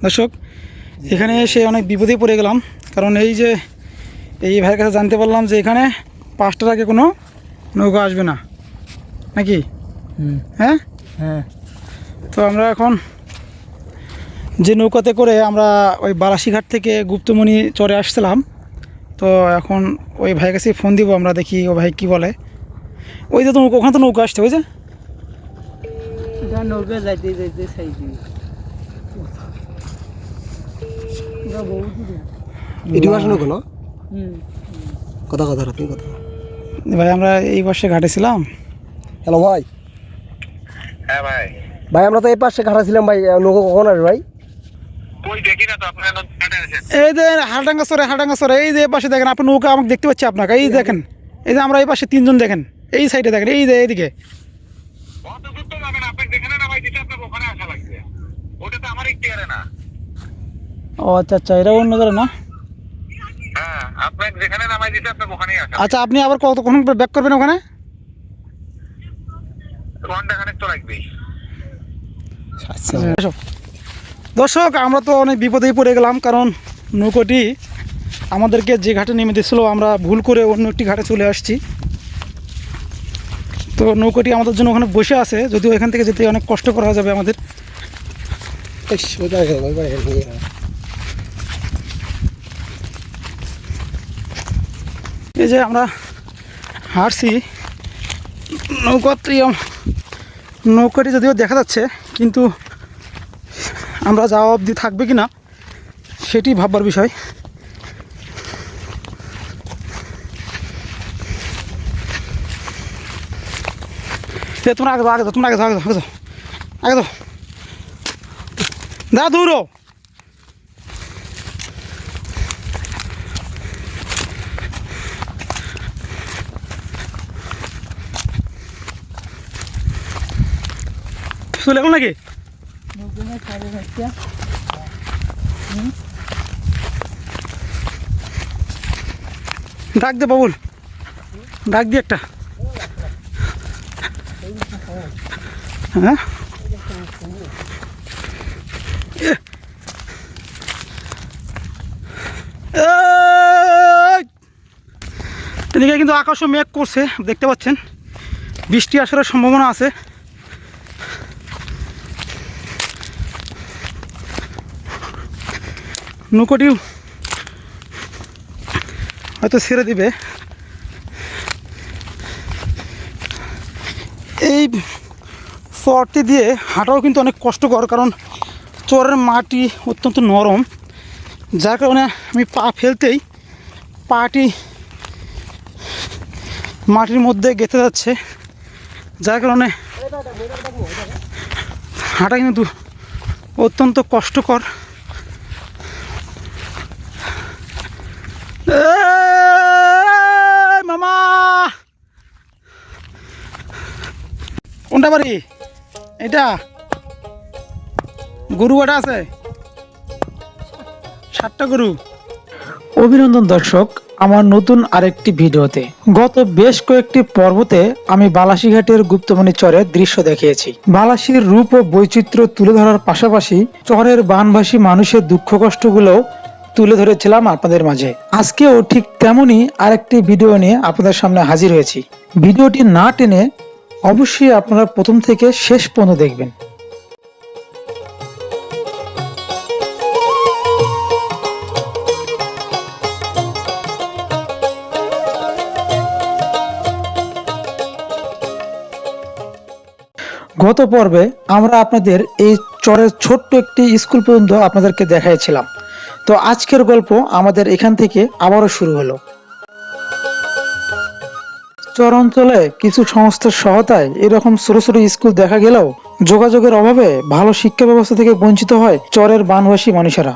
দর্শক, এখানে এসে অনেক বিপদে পড়ে গেলাম, কারণ এই যে এই ভাইয়ের কাছে জানতে পারলাম যে এখানে 5টার আগে কোনো নৌকা আসবে না নাকি? হ্যাঁ হ্যাঁ। তো আমরা এখন যে নৌকাতে করে আমরা ওই বালাসীঘাট থেকে গুপ্তমণি চরে আসছিলাম, তো এখন ওই ভাইয়ের কাছে ফোন দিব, আমরা দেখি ও ভাই কি বলে। ওই যে তো ওখানে তো নৌকা আসছে, ওই যে নৌকা যাইতে যাইতে চাইছি ভিডিও আসলো কোনো কথা কথা রাখি কথা। ভাই আমরা এই পাশে ঘাটেছিলাম। হ্যালো ভাই। হ্যাঁ ভাই। ভাই আমরা তো এই পাশে ঘাটা ছিলাম ভাই, নৌকা কখন আসবে ভাই? কই দেখি না তো আপনারা ঘাটে আছেন। এই যে হালডাঙ্গা সরে এই যে পাশে দেখেন, আপনি নৌকা আমাকে দেখতে পাচ্ছি আপনাকে, এই দেখেন, এই যে আমরা এই পাশে 3জন দেখেন, এই সাইডে দেখেন, এই যে এইদিকে। অত দূর তো যাবেন, আপনি যেখানে নামাই দিতে আপনার ওখানে আসা লাগবে। ওটা তো আমার ইখতিয়ারে না। ও আচ্ছা আচ্ছা, এটা অন্য ধরে না। হ্যাঁ, আপনাকে যেখানে নামাই দিতে আপনার ওখানেই আসা। আচ্ছা, আপনি আবার কতক্ষণ ব্যাক করবেন ওখানে? ঘন্টাখানেক তো লাগবেই। দর্শক, আমরা তো অনেক বিপদেই পড়ে গেলাম, কারণ নৌকোটি আমাদেরকে যে ঘাটে নেমে দিয়েছিল, আমরা ভুল করে অন্য একটি ঘাটে চলে আসছি। তো নৌকোটি আমাদের জন্য ওখানে বসে আছে, যদিও এখান থেকে যেতে অনেক কষ্ট করা যাবে আমাদের। এই যে আমরা হারছি নৌকাটি যদিও দেখা যাচ্ছে, কিন্তু আমরা যাওয়া অবধি থাকবে কি না সেটি ভাববার বিষয়। তোমরা আগে যাও, তোমরা আগে যাও, আগে যাও দা দূরও। চলে গেল নাকি? ডাক দে বাবুল, ডাক দি একটা। হ্যাঁ, এদিকে কিন্তু আকাশও মেঘ করছে, দেখতে পাচ্ছেন, বৃষ্টি আসার সম্ভাবনা আছে। নৌকোটি হয়তো ছেড়ে দিবে। এই চরটি দিয়ে হাঁটাও কিন্তু অনেক কষ্টকর, কারণ চরের মাটি অত্যন্ত নরম, যার কারণে আমি পা ফেলতেই পাটি মাটির মধ্যে গেঁথে যাচ্ছে, যার কারণে হাঁটা কিন্তু অত্যন্ত কষ্টকর। মামা, কোনটা বাড়ি? এটা গরু কটা আছে? 7টা গরু। অভিনন্দন দর্শক, আমার নতুন আরেকটি ভিডিওতে। গত বেশ কয়েকটি পর্বতে আমি বালাসীঘাটের গুপ্তমণি চরের দৃশ্য দেখিয়েছি। বালাসীর রূপ ও বৈচিত্র্য তুলে ধরার পাশাপাশি চরের বানভাসী মানুষের দুঃখ কষ্টগুলো তুলে ধরেছিলাম আপনাদের মাঝে। আজকেও ঠিক তেমনই আরেকটি ভিডিও নিয়ে আপনাদের সামনে হাজির হয়েছি। ভিডিওটি না টেনে অবশ্যই আপনারা প্রথম থেকে শেষ পর্যন্ত দেখবেন। গত পর্বে আমরা আপনাদের এই চরের ছোট্ট একটি স্কুল পর্যন্ত আপনাদেরকে দেখাইছিলাম। তো আজকের গল্প আমাদের এখান থেকে আবারও শুরু হলো। চর অঞ্চলে কিছু সংস্থার সহায়তায় এরকম ছোট ছোট স্কুল দেখা গেলেও যোগাযোগের অভাবে ভালো শিক্ষা ব্যবস্থা থেকে বঞ্চিত হয় চরের বানভাসী মানুষেরা।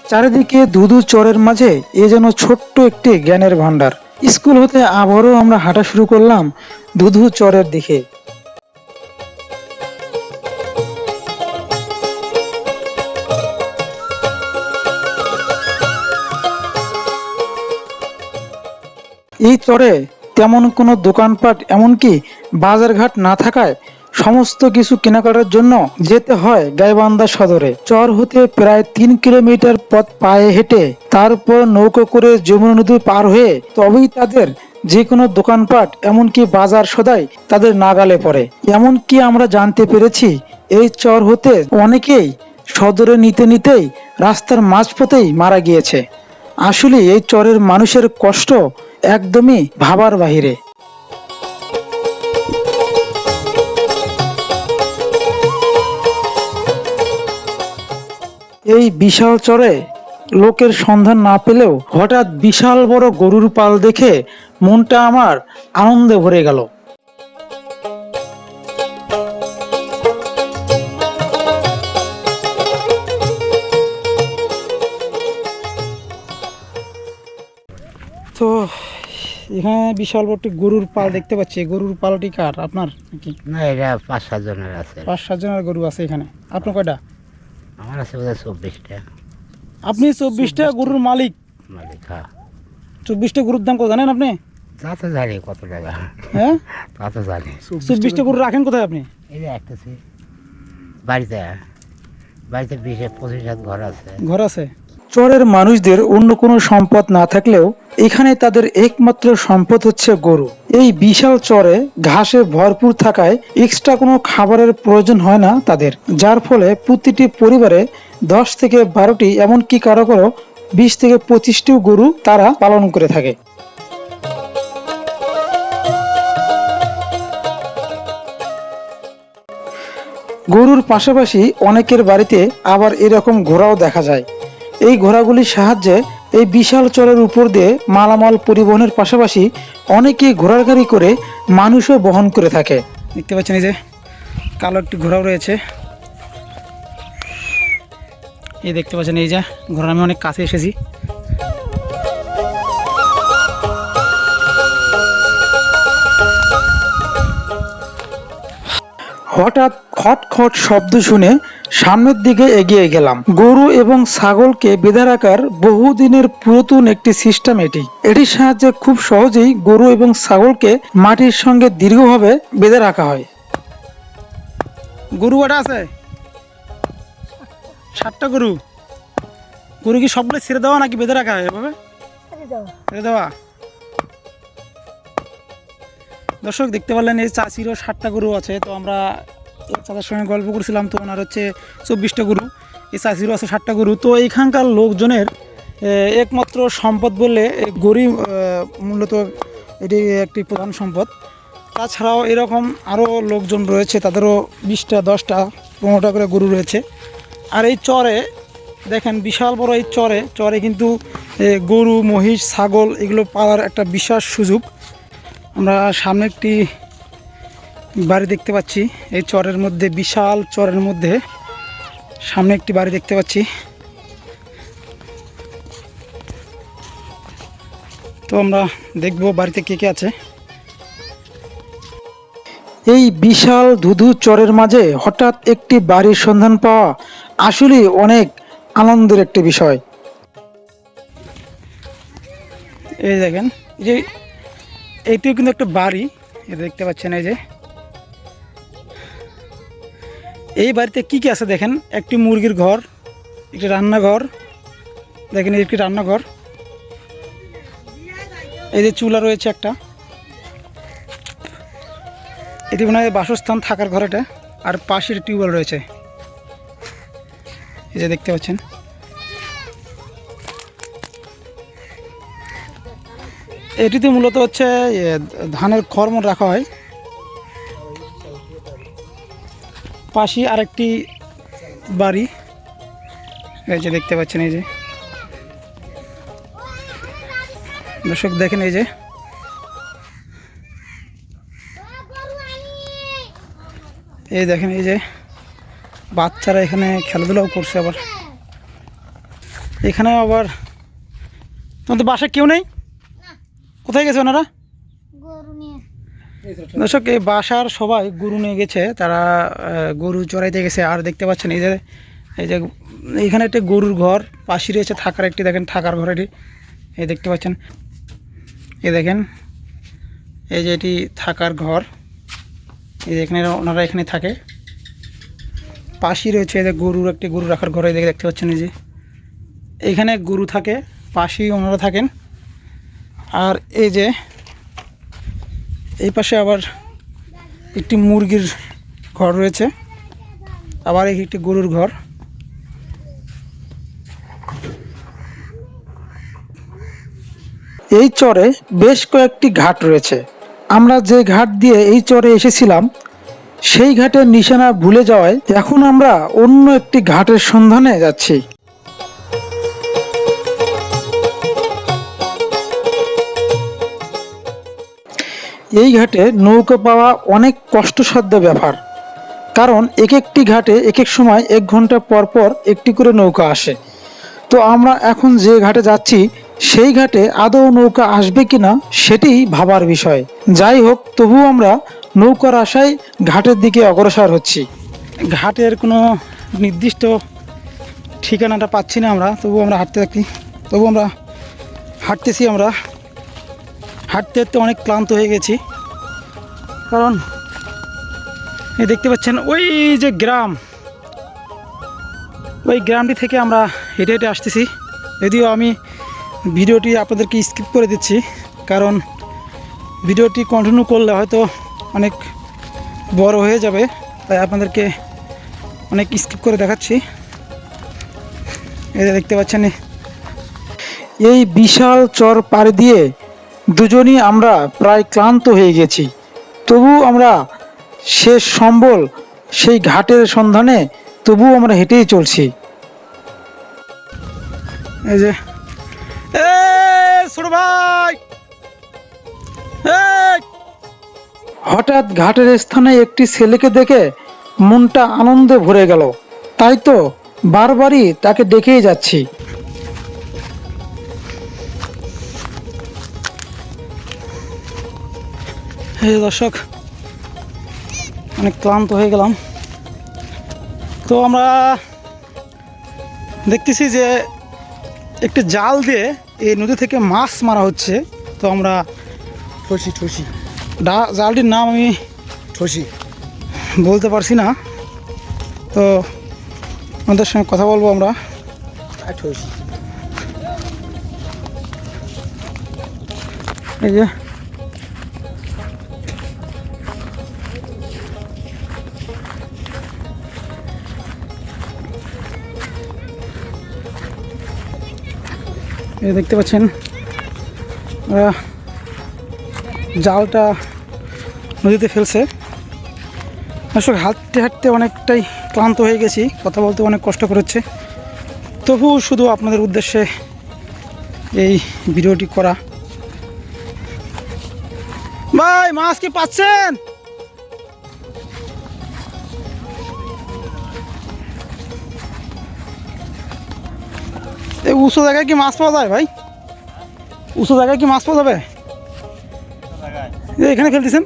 চারিদিকে ধুধু চরের মাঝে এ যেন ছোট্ট একটি জ্ঞানের ভান্ডার। স্কুল হতে আবারও আমরা হাঁটা শুরু করলাম ধুধু চরের দিকে। এই চরে তেমন কোনো দোকানপাট এমনকি বাজারঘাট না থাকায় সমস্ত কিছু কেনাকাটার জন্য যেতে হয় গাইবান্ধা সদরে। চর হতে প্রায় 3 কিলোমিটার পথ পায়ে হেঁটে, তারপর নৌকো করে যমুনা নদী পার হয়ে তবেই তাদের যে কোনো দোকানপাট এমনকি বাজার সদাই তাদের নাগালে পড়ে। এমনকি আমরা জানতে পেরেছি এই চর হতে অনেকেই সদরে নিতে নিতেই রাস্তার মাঝপথেই মারা গিয়েছে। আসলে এই চরের মানুষের কষ্ট একদমই ভাবার বাহিরে। এই বিশাল চরে লোকের সন্ধান না পেলেও হঠাৎ বিশাল বড় গরুর পাল দেখে মনটা আমার আনন্দে ভরে গেল। তো এখানে বিশাল বড় একটি গরুর পাল দেখতে পাচ্ছি। গরুর পালটি কার? আপনার নাকি? না, এটা 5-7 জনের আছে। 5-7 জনের গরু আছে এখানে। আপনার কয়টা? আমার আছে বোধহয় 24টা। আপনি 24টা গরুর মালিক? মালিক, হ্যাঁ। 24টা গরুর দাম কত জানেন আপনি? তা তো জানি কত টাকা, হ্যাঁ, তা তো জানি। 24টা গরু রাখেন কোথায় আপনি? এই যে একটাছি বাড়িতে, বাড়িতে 20-25 ঘর আছে। ঘর আছে। চরের মানুষদের অন্য কোনো সম্পদ না থাকলেও এখানে তাদের একমাত্র সম্পদ হচ্ছে গরু। এই বিশাল চরে ঘাসে ভরপুর থাকায় এক্সট্রা কোনো খাবারের প্রয়োজন হয় না তাদের, যার ফলে প্রতিটি পরিবারে 10 থেকে 12টি, এমনকি কারো কারো 20 থেকে 25টিও গরু তারা পালন করে থাকে। গরুর পাশাপাশি অনেকের বাড়িতে আবার এরকম ঘোড়াও দেখা যায়। এই ঘোড়াগুলির সাহায্যে এই বিশাল চরের উপর দিয়ে মালামাল পরিবহনের পাশাপাশি অনেকেই ঘোড়ার গাড়ি করে মানুষও বহন করে থাকে। দেখতে পাচ্ছেন এই যে কালো একটি ঘোড়াও রয়েছে। এই দেখতে পাচ্ছেন এই যে ঘোড়া, আমি অনেক কাছে এসেছি। হঠাৎ খটখট শব্দ শুনে সামনের দিকে এগিয়ে গেলাম। গরু এবং ছাগলকে বেঁধে রাখার বহুদিনের পুরাতন একটি সিস্টেম এটি। এটির সাহায্যে খুব সহজেই গরু এবং ছাগলকে মাটির সঙ্গে দীর্ঘভাবে বেঁধে রাখা হয়। গরু কটা আছে? 7টা গরু। গরু কি সবগুলো ছেড়ে দেওয়া নাকি বেঁধে রাখা হয় এভাবে? ছেড়ে দেওয়া। দর্শক দেখতে পারলেন এই চাষিরও 7টা গরু আছে। তো আমরা চাচার সঙ্গে গল্প করছিলাম, তো ওনার হচ্ছে 24টা গরু, এই চাষিরও আছে 7টা গরু। তো এইখানকার লোকজনের একমাত্র সম্পদ বললে গরুই মূলত এটি একটি প্রধান সম্পদ। তাছাড়াও এরকম আরও লোকজন রয়েছে, তাদেরও 20টা 10টা 15টা করে গরু রয়েছে। আর এই চরে দেখেন বিশাল বড় এই চরে কিন্তু গরু, মহিষ, ছাগল এগুলো পালার একটা বিশাল সুযোগ। আমরা সামনে একটি বাড়ি দেখতে পাচ্ছি। এই চরের মধ্যে, বিশাল চরের মধ্যে সামনে একটি বাড়ি দেখতে পাচ্ছি। তো আমরা দেখব বাড়িতে কে কে আছে। এই বিশাল ধুধু চরের মাঝে হঠাৎ একটি বাড়ির সন্ধান পাওয়া আসলে অনেক আনন্দের একটি বিষয়। এই দেখেন যে এইটিও কিন্তু একটা বাড়ি, এটা দেখতে পাচ্ছেন। এই যে এই বাড়িতে কি কি আছে দেখেন। একটি মুরগির ঘর, একটি রান্নাঘর, দেখেন একটি রান্নাঘর, এই যে চুলা রয়েছে একটা, এটি মনে হয় বাসস্থান, থাকার ঘর এটা। আর পাশের টিউবওয়েল রয়েছে, এই যে দেখতে পাচ্ছেন। এটিতে মূলত হচ্ছে ধানের খড় রাখা হয়। পাশে আরেকটি বাড়ি, এই যে দেখতে পাচ্ছেন। এই যে দর্শক দেখেন, এই যে দেখেন, এই যে বাচ্চারা এখানে খেলাধুলাও করছে। আবার এখানে আবার তোমাদের বাসায় কেউ নেই? কোথায় গেছে ওনারা? দর্শক এই বাসার সবাই গরু নিয়ে গেছে, তারা গরু চড়াইতে গেছে। আর দেখতে পাচ্ছেন এই যে এইখানে একটা গরুর ঘর, পাশে রয়েছে থাকার একটি, দেখেন থাকার ঘর এটি, এই দেখতে পাচ্ছেন। এই দেখেন এই যে এটি থাকার ঘর। এই যে এখানে ওনারা এখানে থাকে। পাশেই রয়েছে এই যে গরুর একটি গরু রাখার ঘর, এই দেখতে পাচ্ছেন এই যে এখানে গরু থাকে, পাশেই ওনারা থাকেন। আর এই যে এই পাশে আবার একটি মুরগির ঘর রয়েছে, আবার একটি গরুর ঘর। এই চরে বেশ কয়েকটি ঘাট রয়েছে। আমরা যে ঘাট দিয়ে এই চরে এসেছিলাম সেই ঘাটের নিশানা ভুলে যাওয়ায় এখন আমরা অন্য একটি ঘাটের সন্ধানে যাচ্ছি। এই ঘাটে নৌকা পাওয়া অনেক কষ্টসাধ্য ব্যাপার, কারণ এক একটি ঘাটে এক এক সময় 1 ঘন্টা পর পর একটি করে নৌকা আসে। তো আমরা এখন যে ঘাটে যাচ্ছি সেই ঘাটে আদৌ নৌকা আসবে কিনা সেটি ভাবার বিষয়। যাই হোক, তবুও আমরা নৌকার আশায় ঘাটের দিকে অগ্রসর হচ্ছি। ঘাটের কোনো নির্দিষ্ট ঠিকানাটা পাচ্ছি না আমরা, তবু আমরা হাঁটতেছি। আমরা হাঁটতে হাঁটতে অনেক ক্লান্ত হয়ে গেছি, কারণ এই দেখতে পাচ্ছেন ওই যে গ্রাম, ওই গ্রামটি থেকে আমরা হেঁটে হেঁটে আসতেছি। যদিও আমি ভিডিওটি আপনাদেরকে স্কিপ করে দিচ্ছি, কারণ ভিডিওটি কন্টিনিউ করলে হয়তো অনেক বড় হয়ে যাবে, তাই আপনাদেরকে অনেক স্কিপ করে দেখাচ্ছি। এই দেখতে পাচ্ছেন এই বিশাল চর পাড়ি দিয়ে দুজনই আমরা প্রায় ক্লান্ত হয়ে গেছি, তবু আমরা শেষ সম্বল সেই ঘাটের সন্ধানে তবু আমরা হেঁটেই চলছি। এই যে ছোট ভাই, হঠাৎ ঘাটের স্থানে একটি ছেলেকে দেখে মনটা আনন্দে ভরে গেল, তাই তো বারবারই তাকে ডেকেই যাচ্ছি। এই দর্শক, অনেক ক্লান্ত হয়ে গেলাম। তো আমরা দেখতেছি যে একটি জাল দিয়ে এই নদী থেকে মাছ মারা হচ্ছে। তো আমরা ঠসি জালটির নাম আমি ঠসি বলতে পারছি না, তো আমাদের সঙ্গে কথা বলবো আমরা। ঠসি এই যে দেখতে পাচ্ছেন জালটা নদীতে ফেলছে। আসলে হাঁটতে হাঁটতে অনেকটাই ক্লান্ত হয়ে গেছি, কথা বলতে অনেক কষ্ট করেছে, তবু শুধু আপনাদের উদ্দেশ্যে এই ভিডিওটি করা। ভাই, মাছ কি পাচ্ছেন? এই উঁচু জায়গায় কি মাছ পাওয়া যায় ভাই? উঁচু জায়গায় কি মাছ পাওয়া যাবে? এখানে ফেলতেছেন?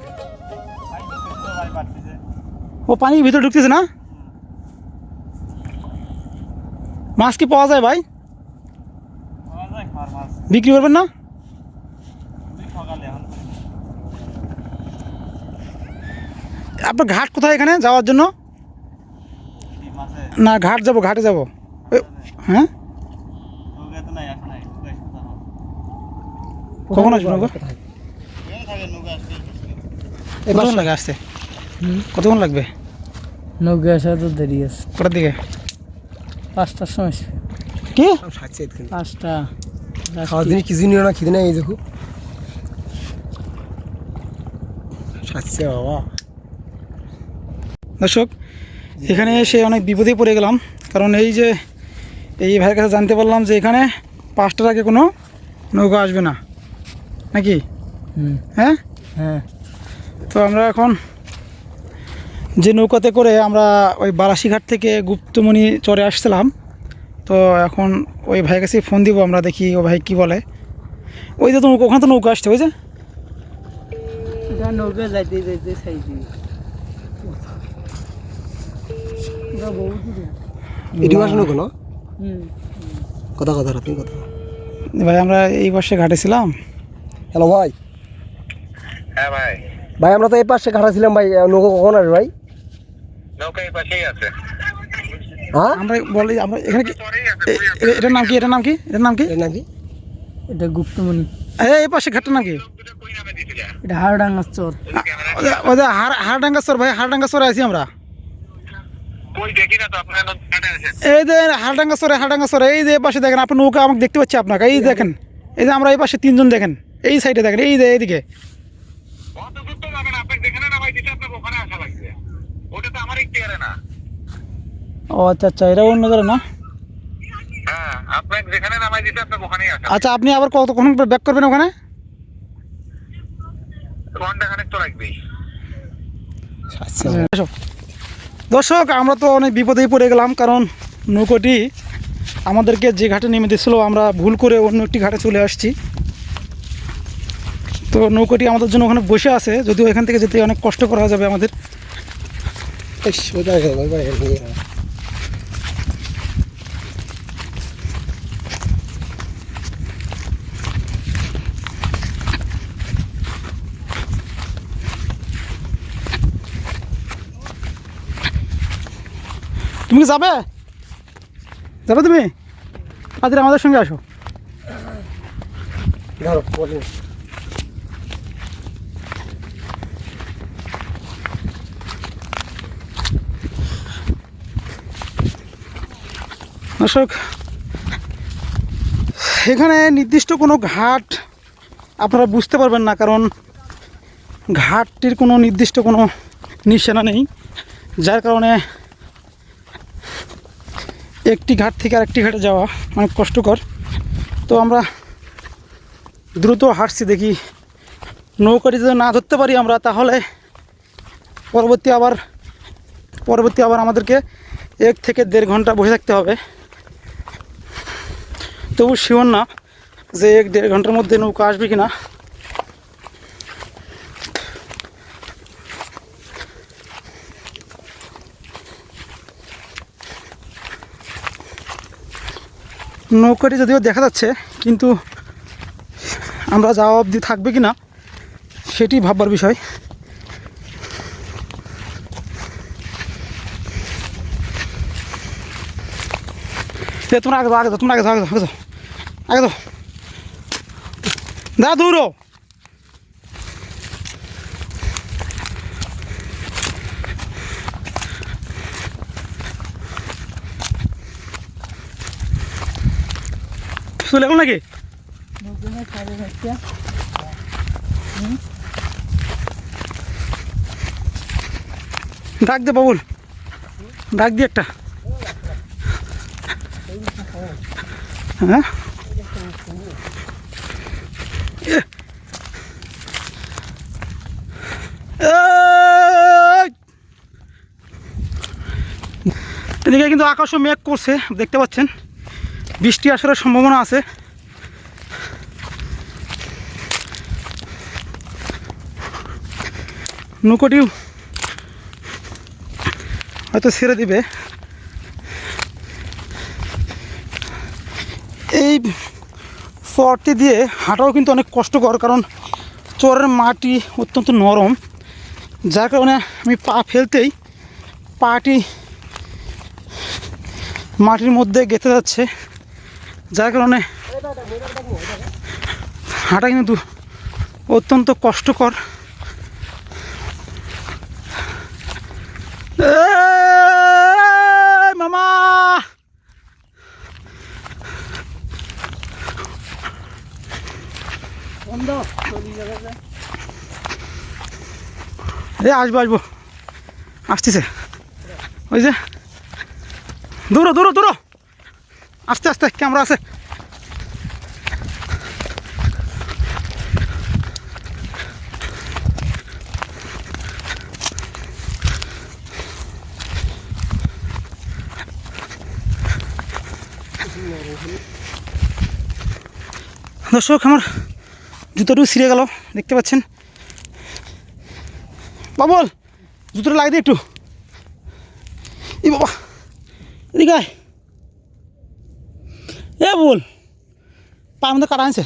ও পানির ভিতরে ঢুকতেছে না? মাছ কি পাওয়া যায় ভাই? বিক্রি করবেন না? আপনার ঘাট কোথায় এখানে যাওয়ার জন্য? না, ঘাটে যাব। হ্যাঁ, কখন আসবে নৌকা? কতক্ষণ লাগে আসতে? কতক্ষণ লাগবে? নৌকা আসা তো দেরি আছে, কটার দিকে? 5টার সময়। কি 5টা? খাওয়ার দিনে কিছু নিও না, খিদে নেই। এই দেখো সাজছে বাবা। দর্শক, এখানে এসে অনেক বিপদে পড়ে গেলাম, কারণ এই যে এই ভাইয়ের কাছে জানতে পারলাম যে এখানে 5টার আগে কোনো নৌকা আসবে না, নাকি? হ্যাঁ হ্যাঁ। তো আমরা এখন যে নৌকাতে করে আমরা ওই বালাসীঘাট থেকে গুপ্তমণি চরে আসছিলাম, তো এখন ওই ভাইয়ের কাছে ফোন দিব, আমরা দেখি ও ভাই কি বলে। ওই যে তো ওখানে তো নৌকা আসছে, ওই যে নৌকা যাইতে যাইতে চাইছি এদিকে আসলো কেন? কথা রাখি কথা। ভাই, আমরা এই বর্ষে ঘাটে ছিলাম। হ্যালো ভাই। হ্যাঁ ভাই। ভাই আমরা তো এই পাশে ঘাটা ছিলাম ভাই, নৌকা কখন আসবে ভাই? নৌকা এই পাশেই আছে। হ্যাঁ আমরা বলি আমরা এখানে কি চরেই আছে, এটার নাম কি এটার নাম কি এটার নাম কি? এর নাম কি? এটা গুপ্তমণি, এই পাশে ঘাটটার নাম কি? দুটো কই নামে দিছিল? এটা হাড়ডাঙ্গার চর। ওই যে হাড়ডাঙ্গা চর ভাই, হাড়ডাঙ্গা চরে আছি আমরা। কই দেখি না তো, আপনারা কাটে আছেন। এই যে হাড়ডাঙ্গা চরে এই যে এই পাশে দেখেন, আপনি নৌকা আমাকে দেখতে পাচ্ছি আপনাকে, এই দেখেন, এই যে আমরা এই পাশে তিনজন দেখেন, এই সাইডে দেখেন, এই যে এইদিকে। অত দূর তো যাবেন, আপনাকে যেখানে নামাই দিতে আপনাকে ওখানে আসা লাগবে। ওটা তো আমার ইখতিয়ারে না। ও আচ্ছা আচ্ছা, এটা অন্য ধরে না। হ্যাঁ, আপনাকে যেখানে নামাই দিতে আপনাকে ওখানেই আসা। আচ্ছা, আপনি আবার কতক্ষণ ব্যাক করবেন ওখানে? ঘন্টাখানেক তো লাগবেই। আসো। দর্শক, আমরা তো অনেক বিপদেই পড়ে গেলাম, কারণ নৌকোটি আমাদেরকে যে ঘাটে নেমে দিয়েছিল আমরা ভুল করে অন্য একটি ঘাটে চলে আসছি। তো নৌকোটি আমাদের জন্য ওখানে বসে আছে, যদিও এখান থেকে যেতে অনেক কষ্ট করা যাবে আমাদের। ইস, ওইটা রেখে দাও, ওইটা রেখে দাও। তুমি কি যাবে যাবে তুমি? তাদের আমাদের সঙ্গে আসো। ধরো, বলেন। দর্শক, এখানে নির্দিষ্ট কোনো ঘাট আপনারা বুঝতে পারবেন না, কারণ ঘাটটির কোনো নির্দিষ্ট কোনো নিশানা নেই, যার কারণে একটি ঘাট থেকে আরেকটি ঘাটে যাওয়া অনেক কষ্টকর। তো আমরা দ্রুত হাঁটছি, দেখি নৌকাটি যদি না ধরতে পারি আমরা, তাহলে পরবর্তী আবার আমাদেরকে 1 থেকে 1.5 ঘন্টা বসে থাকতে হবে। তবু শিওর না যে 1-1.5 ঘন্টার মধ্যে নৌকা আসবে কিনা। নৌকাটি যদিও দেখা যাচ্ছে, কিন্তু আমরা যাওয়া অবধি থাকবে কিনা সেটি ভাববার বিষয়। তোমরা আগে যাও, তোমরা আগে যাও, আগে যাও দা, দৌড়ো। চলে গেল নাকি? ডাক দে বাবুল, ডাক দি একটা। হ্যাঁ, এদিকে কিন্তু আকাশও মেঘ করছে, দেখতে পাচ্ছেন, বৃষ্টি আসার সম্ভাবনা আছে। নৌকোটি হয়তো ছেড়ে দিবে। এই চরটি দিয়ে হাঁটাও কিন্তু অনেক কষ্টকর, কারণ চরের মাটি অত্যন্ত নরম, যার কারণে আমি পা ফেলতেই পাটি মাটির মধ্যে গেঁথে যাচ্ছে, যার কারণে হাঁটা কিন্তু অত্যন্ত কষ্টকর। মামা, আসবো আসতেছে, ওই যে দূরো আস্তে আস্তে ক্যামেরা আছে। দর্শক, আমার জুতোটুকু ছিঁড়ে গেল, দেখতে পাচ্ছেন। বাবুল, জুতোটা লাগিয়ে দিই একটু। এই বাবা, এদিকে আয়। এ বল, পা মধ্যে কাটা আনছে।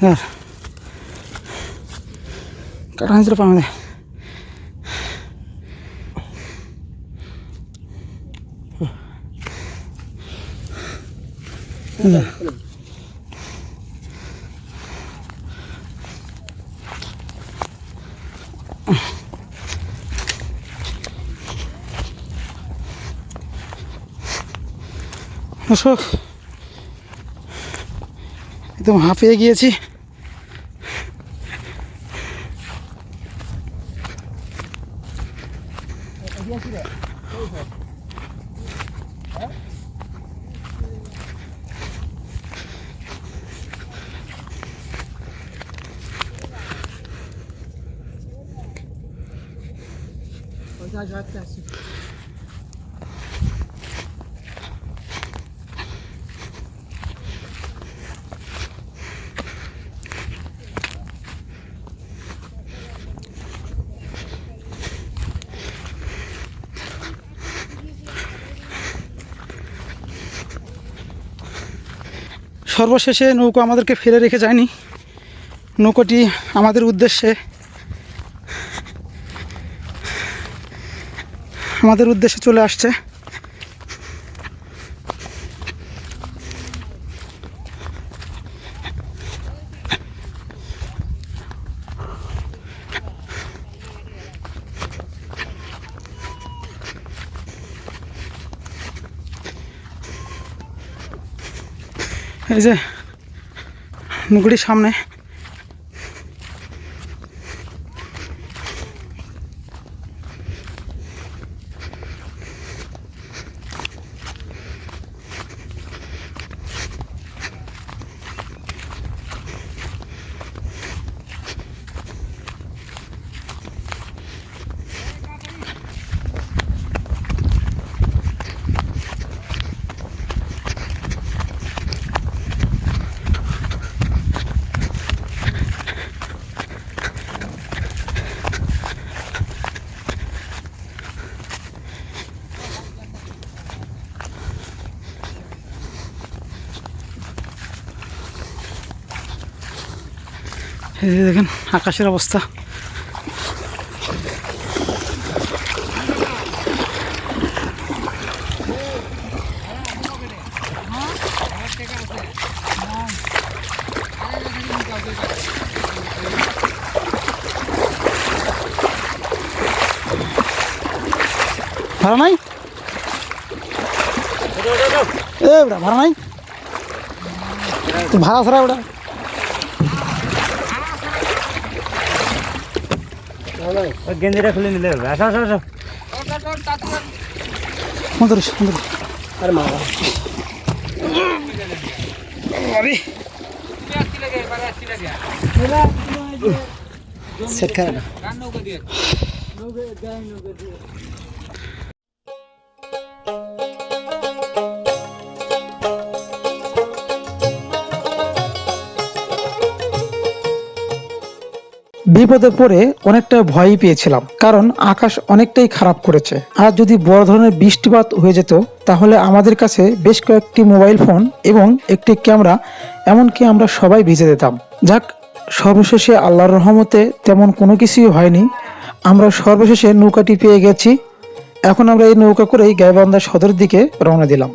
হ্যাঁ কাটা হয়েছিল পা আমাদের দর্শক একদম হাঁপিয়ে গিয়েছি। সর্বশেষে নৌকো আমাদেরকে ফেলে রেখে যায়নি, নৌকোটি আমাদের উদ্দেশ্যে চলে আসছে। এই যে নৌকোটির সামনে এই যে দেখেন আকাশের অবস্থা। ভাড়া নাই এ ওটা ভাড়া নাই তো ভাড়া ছাড়া ওটা গেঞ্জিটা খুলে নিলে হবে। আসো আসো আসো সুন্দর সুন্দর আরে মা সেট করে না বিপদে পড়ে অনেকটা ভয়ই পেয়েছিলাম, কারণ আকাশ অনেকটাই খারাপ করেছে। আর যদি বড় ধরনের বৃষ্টিপাত হয়ে যেত তাহলে আমাদের কাছে বেশ কয়েকটি মোবাইল ফোন এবং একটি ক্যামেরা, এমনকি আমরা সবাই ভিজে যেতাম। যাক, সর্বশেষে আল্লাহর রহমতে তেমন কোনো কিছুই হয়নি। আমরা সর্বশেষে নৌকাটি পেয়ে গেছি। এখন আমরা এই নৌকা করেই গাইবান্ধা সদরের দিকে রওনা দিলাম।